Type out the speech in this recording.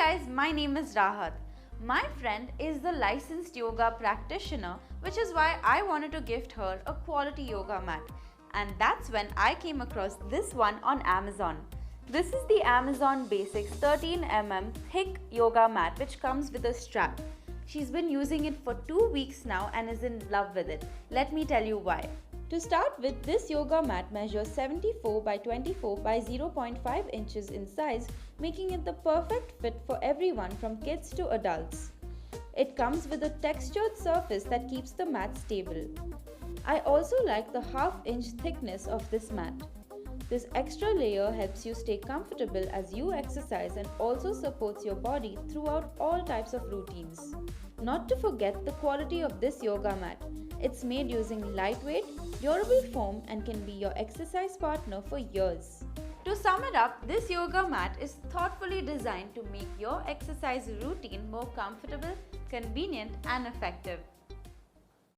guys, my name is Rahat. My friend is the licensed yoga practitioner, which is why I wanted to gift her a quality yoga mat. And that's when I came across this one on Amazon. This is the Amazon Basics 13mm thick yoga mat which comes with a strap. She's been using it for 2 weeks now and is in love with it. Let me tell you why. To start with, this yoga mat measures 74 by 24 by 0.5 inches in size, making it the perfect fit for everyone from kids to adults. It comes with a textured surface that keeps the mat stable. I also like the half-inch thickness of this mat. This extra layer helps you stay comfortable as you exercise and also supports your body throughout all types of routines. Not to forget the quality of this yoga mat. It's made using lightweight, durable foam and can be your exercise partner for years. To sum it up, this yoga mat is thoughtfully designed to make your exercise routine more comfortable, convenient and effective.